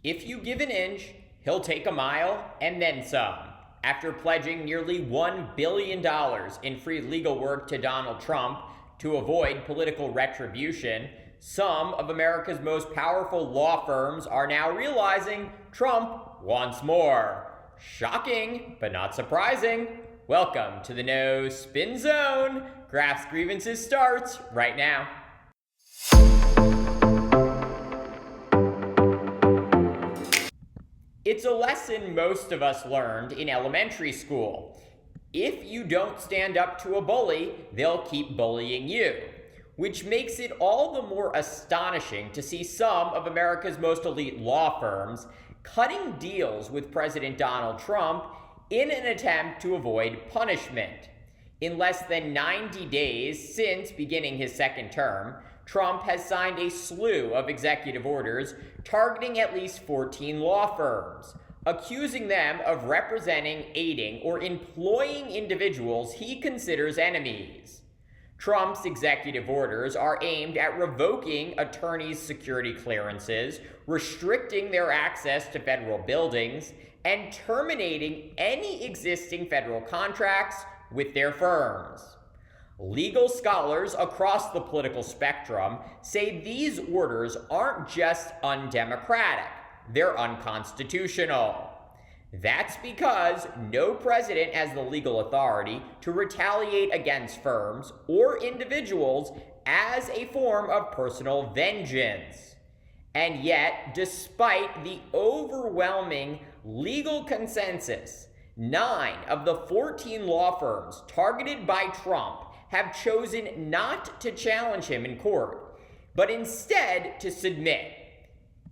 If you give an inch, he'll take a mile and then some. After pledging nearly $1 billion in free legal work to Donald Trump to avoid political retribution, some of America's most powerful law firms are now realizing Trump wants more. Shocking, but not surprising. Welcome to the No Spin Zone. Graph's Grievances starts right now. It's a lesson most of us learned in elementary school. If you don't stand up to a bully, they'll keep bullying you. Which makes it all the more astonishing to see some of America's most elite law firms cutting deals with President Donald Trump in an attempt to avoid punishment. In less than 90 days since beginning his second term, Trump has signed a slew of executive orders targeting at least 14 law firms, accusing them of representing, aiding, or employing individuals he considers enemies. Trump's executive orders are aimed at revoking attorneys' security clearances, restricting their access to federal buildings, and terminating any existing federal contracts with their firms. Legal scholars across the political spectrum say these orders aren't just undemocratic, they're unconstitutional. That's because no president has the legal authority to retaliate against firms or individuals as a form of personal vengeance. And yet, despite the overwhelming legal consensus, 9 of the 14 law firms targeted by Trump have chosen not to challenge him in court, but instead to submit.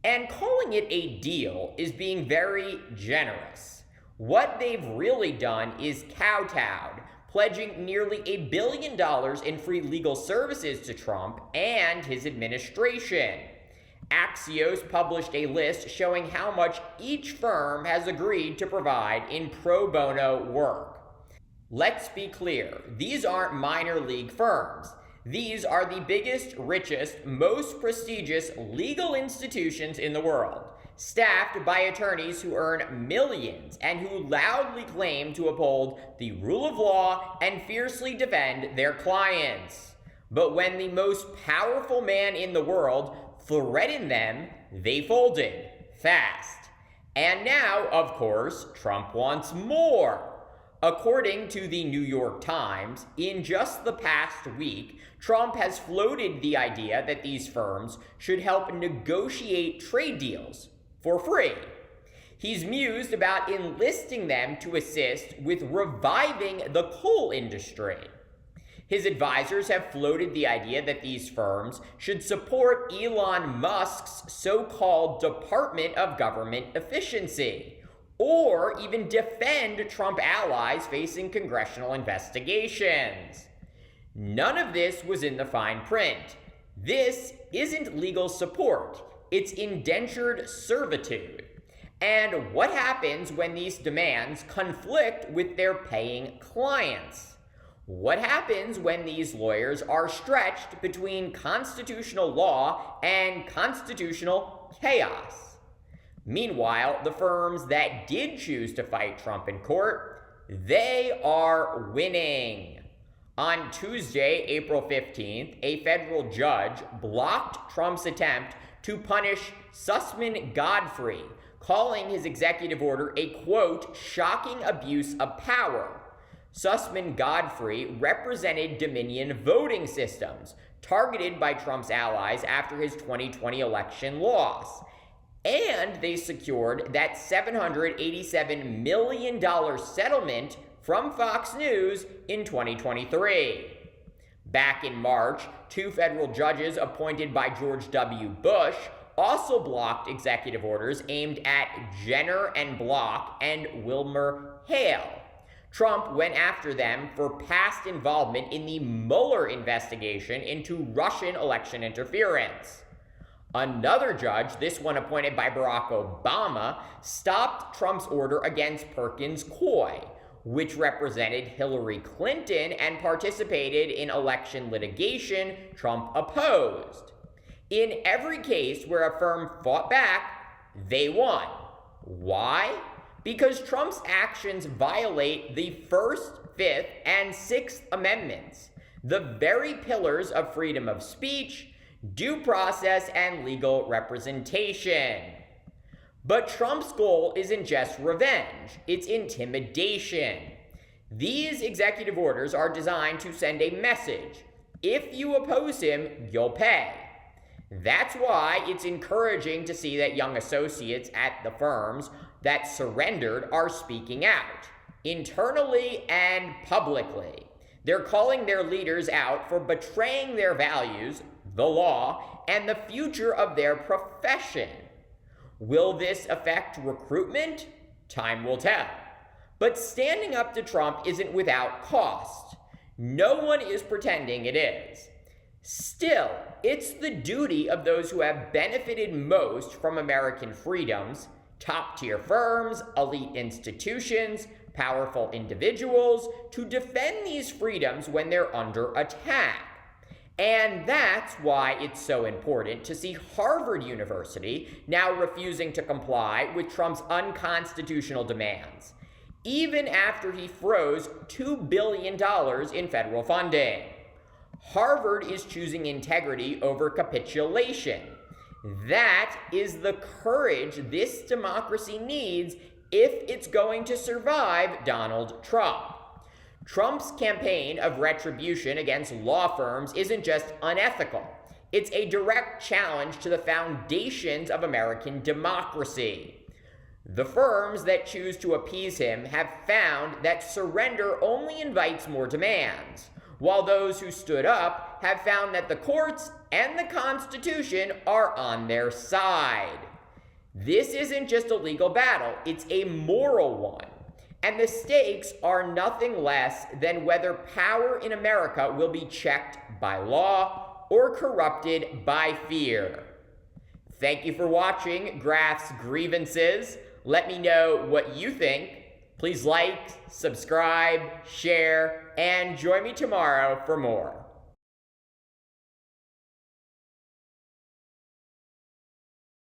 And calling it a deal is being very generous. What they've really done is kowtowed, pledging nearly $1 billion in free legal services to Trump and his administration. Axios published a list showing how much each firm has agreed to provide in pro bono work. Let's be clear, these aren't minor league firms. These are the biggest, richest, most prestigious legal institutions in the world, staffed by attorneys who earn millions and who loudly claim to uphold the rule of law and fiercely defend their clients. But when the most powerful man in the world threatened them, they folded fast. And now, of course, Trump wants more. According to the New York Times, in just the past week, Trump has floated the idea that these firms should help negotiate trade deals for free. He's mused about enlisting them to assist with reviving the coal industry. His advisors have floated the idea that these firms should support Elon Musk's so-called Department of Government Efficiency, or even defend Trump allies facing congressional investigations. None of this was in the fine print. This isn't legal support, it's indentured servitude. And what happens when these demands conflict with their paying clients? What happens when these lawyers are stretched between constitutional law and constitutional chaos? Meanwhile, the firms that did choose to fight Trump in court, they are winning. On Tuesday, April 15th, a federal judge blocked Trump's attempt to punish Sussman Godfrey, calling his executive order a, quote, shocking abuse of power. Sussman Godfrey represented Dominion voting systems, targeted by Trump's allies after his 2020 election loss. And they secured that $787 million settlement from Fox News in 2023. Back in March, 2 federal judges appointed by George W. Bush also blocked executive orders aimed at Jenner and Block and Wilmer Hale. Trump went after them for past involvement in the Mueller investigation into Russian election interference. Another judge, this one appointed by Barack Obama, stopped Trump's order against Perkins Coie, which represented Hillary Clinton and participated in election litigation Trump opposed. In every case where a firm fought back, they won. Why? Because Trump's actions violate the First, Fifth, and Sixth Amendments, the very pillars of freedom of speech, due process, and legal representation. But Trump's goal isn't just revenge, it's intimidation. These executive orders are designed to send a message. If you oppose him, you'll pay. That's why it's encouraging to see that young associates at the firms that surrendered are speaking out, internally and publicly. They're calling their leaders out for betraying their values, the law, and the future of their profession. Will this affect recruitment? Time will tell. But standing up to Trump isn't without cost. No one is pretending it is. Still, it's the duty of those who have benefited most from American freedoms, top-tier firms, elite institutions, powerful individuals, to defend these freedoms when they're under attack. And that's why it's so important to see Harvard University now refusing to comply with Trump's unconstitutional demands, even after he froze $2 billion in federal funding. Harvard is choosing integrity over capitulation. That is the courage this democracy needs if it's going to survive Donald Trump. Trump's campaign of retribution against law firms isn't just unethical. It's a direct challenge to the foundations of American democracy. The firms that choose to appease him have found that surrender only invites more demands, while those who stood up have found that the courts and the Constitution are on their side. This isn't just a legal battle, it's a moral one. And the stakes are nothing less than whether power in America will be checked by law or corrupted by fear. Thank you for watching Graf's Grievances. Let me know what you think. Please like, subscribe, share, and join me tomorrow for more.